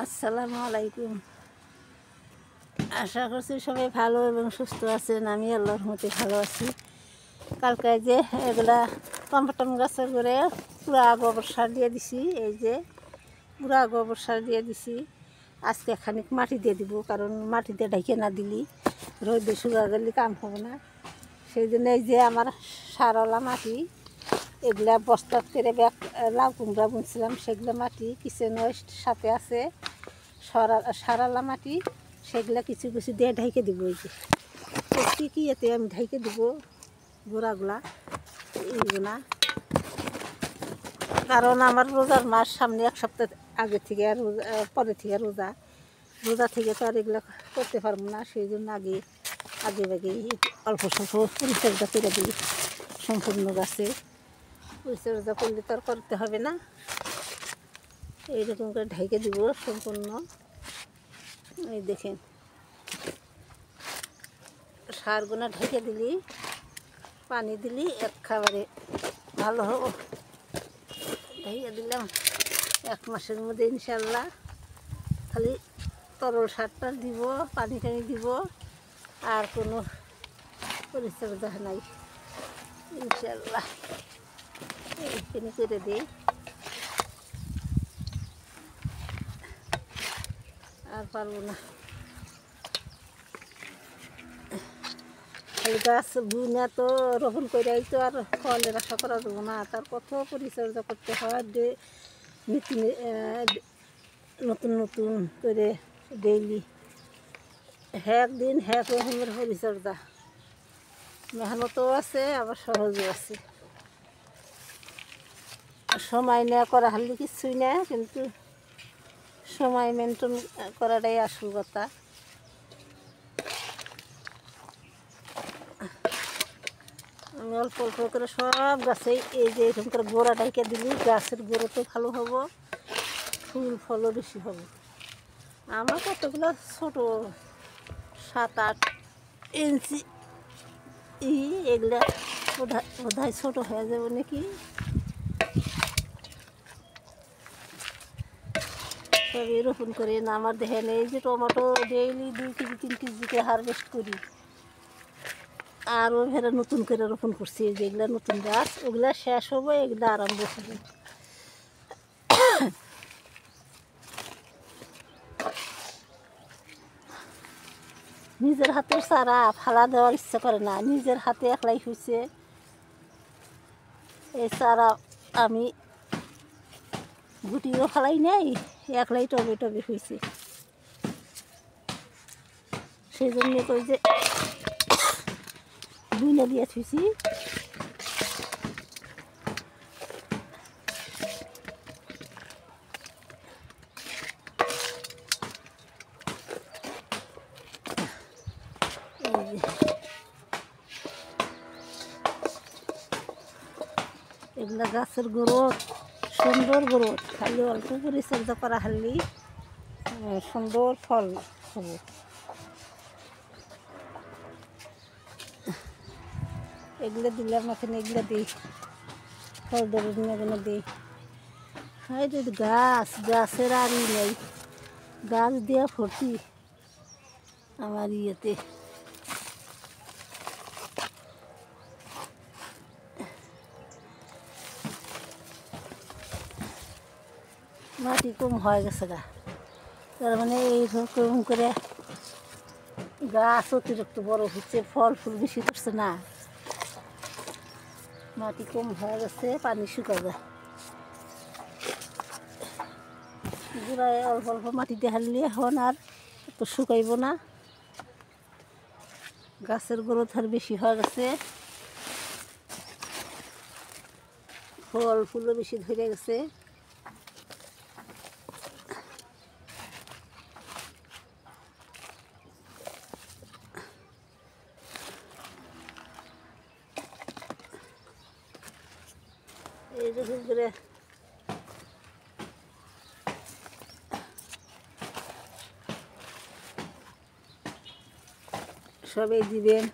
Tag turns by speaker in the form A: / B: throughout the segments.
A: আসসালামু আলাইকুম। আশা করছি সবাই ভালো এবং সুস্থ আছেন। আমি আল্লাহর রহমতে ভালো আছি। কালকে যে এগুলা টমেটো গাছের করে পুরা গোবর সার দিয়ে দিছি, এই যে পুরা গোবর সার দিয়ে দিছি। আজকে খানিক মাটি দিয়ে দিব, কারণ মাটিতে ঢেকে না দিলি রোদে শুকা গেলে কাম হবে না। সেই জন্য এই যে আমার সারওয়ালা মাটি, এগুলা বস্তাত করে ব্যাগ লাউ কুমড়া বুনছিলাম, সেগুলো মাটি কিচেন ওয়েস্ট সাথে আছে সারালা মাটি, সেগুলা কিছু কিছু দিয়ে ঢেকে দিব। এই যে কি এতে আমি ঢেকে দিব গোড়াগুলা এইগুলা, কারণ আমার রোজার মাস সামনে, এক সপ্তাহ আগে থেকে আর পরে থেকে রোজা থেকে তো আর এগুলো করতে পারবো না। সেই জন্য আগে অল্প স্বল্প পরিচর্যা করে দিই। সম্পূর্ণ গাছে পরিচর্যা করলে তো আর করতে হবে না। এইরকম করে ঢেকে দিব সম্পূর্ণ। এই দেখেন সারগুনা ঢেকে দিলি, পানি দিলি একেবারে ভালো হবো। ঢেকে দিলাম 1 মাসের মধ্যে ইনশাল্লাহ। খালি তরল সারটা দিব, পানি টানি দিব, আর কোনো পরিচর্যা নাই ইনশাল্লাহ। এইখানে করে দিই, আর পারবো না। খালি গাছ বুনা তো রোপণ করে তো আর ফলের আশা করা যাবো না, তার কত পরিচর্যা করতে হয়। নতুন নতুন করে ডেইলি একদিন এক রকমের পরিচর্যা, মেহনতও আছে আবার সহজও আছে। সময় নেওয়া করা হলে কিছুই না, কিন্তু সময় মেনটেন করাটাই আসল কথা। আমি অল্প অল্প করে সব গাছেই এই যে এরকম করে গোড়া ডাইকে দিলি গাছের গোড়াতে ভালো হবো, ফুল ফলও বেশি হবে। আমার কতগুলো ছোটো 7-8 ইঞ্চি এগুলা বোধহয় ছোটো হয়ে যাবে নাকি। তবে রোপণ করে না, আমার দেখেন এই যে টমেটো ডেইলি 2 কেজি 3 কেজিতে হারভেস্ট করি, আরও ফেরা নতুন করে রোপণ করছি। যেগুলা নতুন গাছ ওগুলা শেষ হবো, এগুলা আরম্ভ হবে। নিজের হাতের চারা ফালা দেওয়ার ইচ্ছা করে না, নিজের হাতে একলাই হয়েছে এই চারা। আমি গুটিও ফালাই নেই, একলাই টবে টবে হয়েছে। সেই জন্য কই যে বুনে দিয়ে থুইছি। এগুলা গাছের গ্রোথ, সুন্দর গ্রোথ, খালি অল্প পরিচর্যা করা হলে সুন্দর ফল হবে। এগুলো দিলাম এখানে, এগুলো দিই ফল ধরে এগুলো দিই। হ্যাঁ যদি গাছের আরই নেই, গাছ দেওয়া ভর্তি আমার ইয়েতে। মাটি কম হয়ে গেছে গা, তার মানে এইরকম করে গাছ অতিরিক্ত বড় হচ্ছে, ফল ফুল বেশি করছে না, মাটি কম হয়ে গেছে, পানি শুকা যায়। গোড়ায় অল্প অল্প মাটি দেখালে এখন আর তো শুকাইব না, গাছের গ্রোথ আর বেশি হয়ে গেছে, ফল ফুলও বেশি ধরে গেছে। এইরকম করে সবাই দিবেন।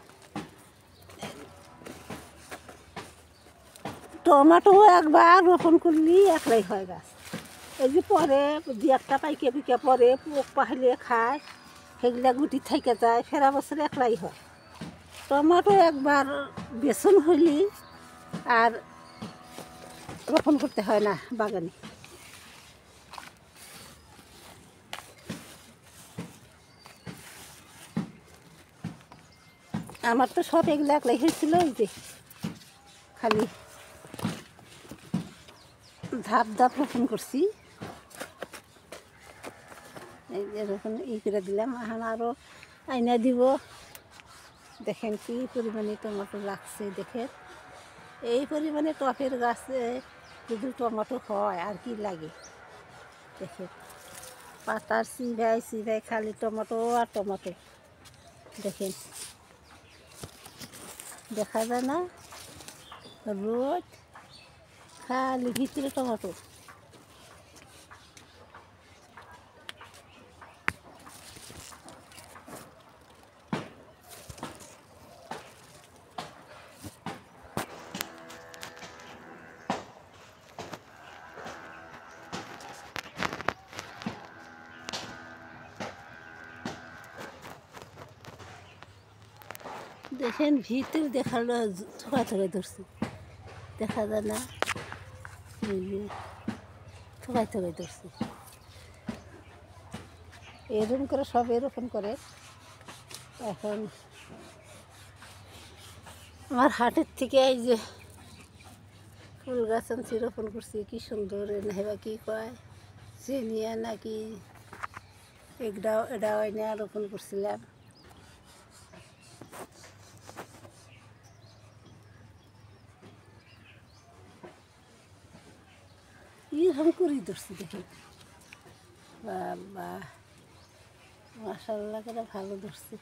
A: টমেটো একবার রোপণ করলেই একলাই হয় গাছ, এই যে পরে দু একটা পাইকে পিকে পরে পোক পাহলে খায়, সেগুলা গুটি থেকে যায়, ফেরা বছর একলাই হয়। টমেটো একবার বেসন হইলি আর রোপণ করতে হয় না বাগানে। আমার তো সব এগুলো একলাই হয়েছিল, ওই যে খালি ধাপ ধাপ রোপণ করছি। এই যে রোপণ করে দিলাম, এখন আরও আইনা দিব। দেখেন কি পরিমাণে টমেটো লাগছে, দেখেন এই পরিমাণে টপের গাছে যদি টমেটো হয় আর কি লাগে। দেখেন পাতার চিভাই চিভাই খালি টমেটো আর টমেটো। দেখেন দেখা যায় না, রোদ খালি ভিতরে টমেটো। দেখেন ভিতরে দেখালো থোকা থোকাই ধরছে, দেখা যায় না, থোকাই থোকাই ধরছে। এরকম করে সব এরকম করে। এখন আমার হাটের থেকে এই যে ফুল গাছ আনছি, রোপণ করছি, কি সুন্দর। হেবা কি কয় চিনিয়া নাকি এটাও এনে রোপণ করছিলাম। এরকম করেই ধরছি, দেখি বাবা মাশাআল্লাহ করে ভালো ধরছি।